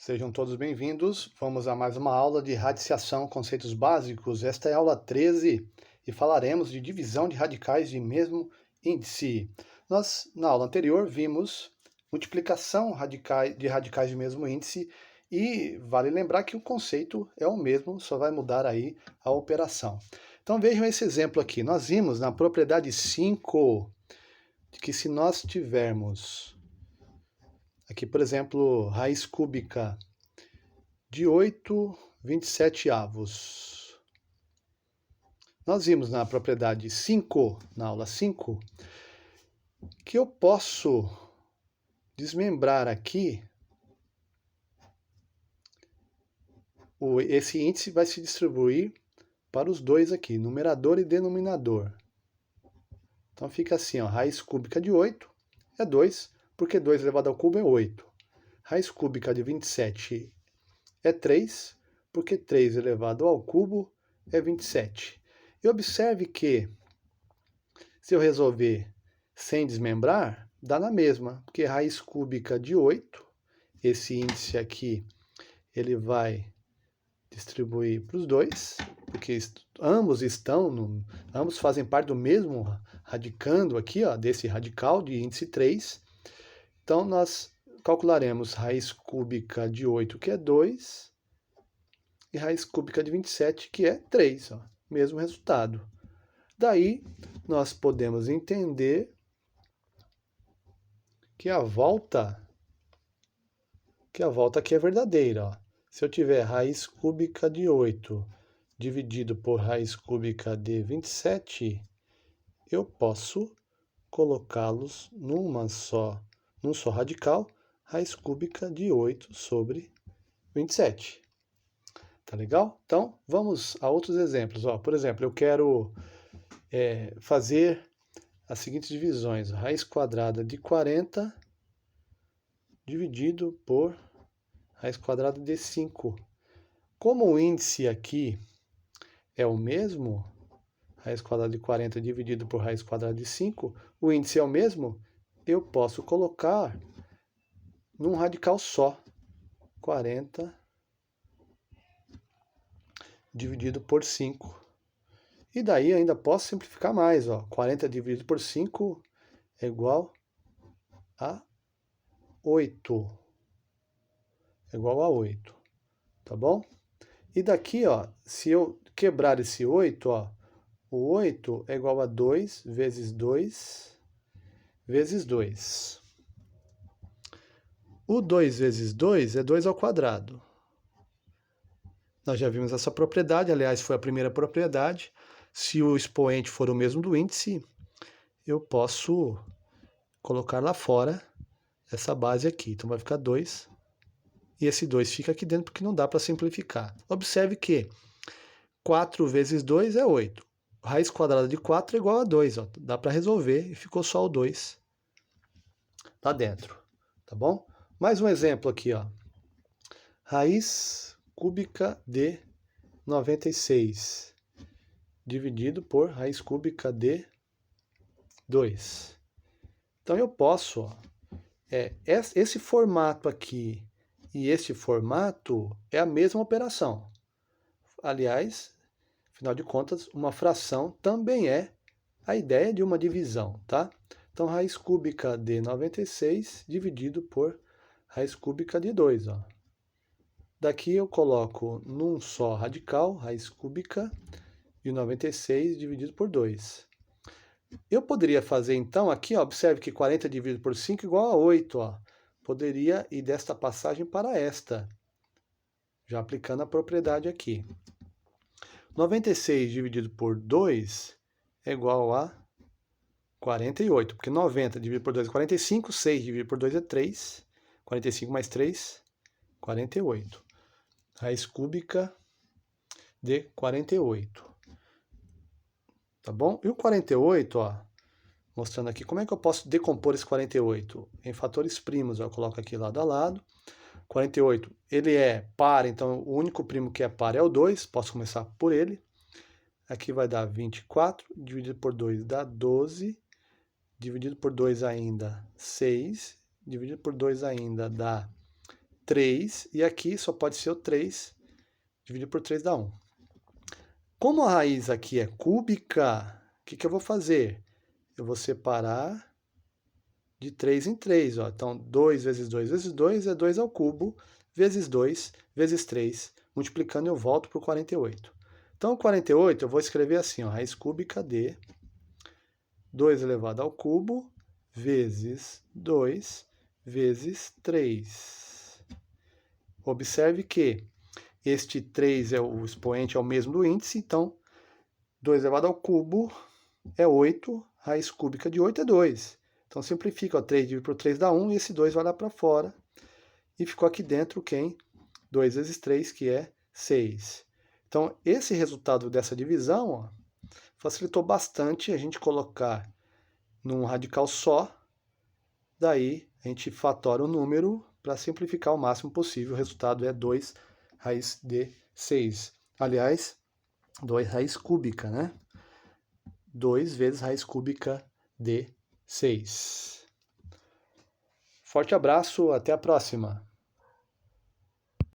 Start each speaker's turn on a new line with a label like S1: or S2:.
S1: Sejam todos bem-vindos. Vamos a mais uma aula de radiciação, conceitos básicos. Esta é a aula 13 e falaremos de divisão de radicais de mesmo índice. Nós, na aula anterior, vimos multiplicação de radicais de mesmo índice e vale lembrar que o conceito é o mesmo, só vai mudar aí a operação. Então vejam esse exemplo aqui. Nós vimos na propriedade 5 que se nós tivermos aqui, por exemplo, raiz cúbica de 8/27. Nós vimos na propriedade 5, na aula 5, que eu posso desmembrar aqui, esse índice vai se distribuir para os dois aqui, numerador e denominador. Então fica assim, ó, raiz cúbica de 8 é 2, porque 2 elevado ao cubo é 8. Raiz cúbica de 27 é 3, porque 3 elevado ao cubo é 27. E observe que, se eu resolver sem desmembrar, dá na mesma, porque raiz cúbica de 8, esse índice aqui, ele vai distribuir para os dois, porque ambos fazem parte do mesmo radicando aqui, ó, desse radical de índice 3. Então, nós calcularemos raiz cúbica de 8, que é 2, e raiz cúbica de 27, que é 3, ó, mesmo resultado. Daí, nós podemos entender que a volta aqui é verdadeira, ó. Se eu tiver raiz cúbica de 8 dividido por raiz cúbica de 27, eu posso colocá-los num só radical, raiz cúbica de 8 sobre 27. Tá legal? Então, vamos a outros exemplos. Ó, por exemplo, eu quero fazer as seguintes divisões. Raiz quadrada de 40 dividido por raiz quadrada de 5. Como o índice aqui é o mesmo, raiz quadrada de 40 dividido por raiz quadrada de 5, o índice é o mesmo, eu posso colocar num radical só, 40 dividido por 5. E daí ainda posso simplificar mais, ó. 40 dividido por 5 é igual a 8. É igual a 8, tá bom? E daqui, ó, se eu quebrar esse 8, ó, o 8 é igual a 2 vezes 2 vezes 2. O 2 vezes 2 é 2 ao quadrado. Nós já vimos essa propriedade, aliás, foi a primeira propriedade. Se o expoente for o mesmo do índice, eu posso colocar lá fora essa base aqui. Então vai ficar 2. E esse 2 fica aqui dentro porque não dá para simplificar. Observe que 4 vezes 2 é 8. Raiz quadrada de 4 é igual a 2. Ó. Dá para resolver e ficou só o 2 lá dentro. Tá bom? Mais um exemplo aqui, ó. Raiz cúbica de 96 dividido por raiz cúbica de 2. Então eu posso, ó, esse formato aqui e esse formato é a mesma operação. Aliás, afinal de contas, uma fração também é a ideia de uma divisão, tá? Então, raiz cúbica de 96 dividido por raiz cúbica de 2, ó. Daqui eu coloco num só radical, raiz cúbica de 96 dividido por 2. Eu poderia fazer, então, aqui, ó, observe que 40 dividido por 5 é igual a 8, ó. Poderia ir desta passagem para esta, já aplicando a propriedade aqui. 96 dividido por 2 é igual a 48, porque 90 dividido por 2 é 45, 6 dividido por 2 é 3, 45 mais 3, 48. Raiz cúbica de 48. Tá bom? E o 48, ó, mostrando aqui como é que eu posso decompor esse 48 em fatores primos. Eu coloco aqui lado a lado. 48, ele é par, então o único primo que é par é o 2, posso começar por ele. Aqui vai dar 24, dividido por 2 dá 12, dividido por 2 ainda 6, dividido por 2 ainda dá 3, e aqui só pode ser o 3, dividido por 3 dá 1. Como a raiz aqui é cúbica, o que eu vou fazer? Eu vou separar de 3 em 3. Ó. Então, 2 vezes 2 vezes 2 é 2 ao cubo, vezes 2 vezes 3. Multiplicando, eu volto para o 48. Então, o 48 eu vou escrever assim, ó, raiz cúbica de 2 elevado ao cubo vezes 2 vezes 3. Observe que este 3 o expoente é o mesmo do índice, então 2 elevado ao cubo é 8, raiz cúbica de 8 é 2. Então simplifica, ó, 3 dividido por 3 dá 1, e esse 2 vai lá para fora. E ficou aqui dentro quem? 2 vezes 3, que é 6. Então esse resultado dessa divisão, ó, facilitou bastante a gente colocar num radical só. Daí a gente fatora o número para simplificar o máximo possível. O resultado é 2 raiz de 6. Aliás, 2 raiz cúbica, né? 2 vezes raiz cúbica de 6. Forte abraço, até a próxima!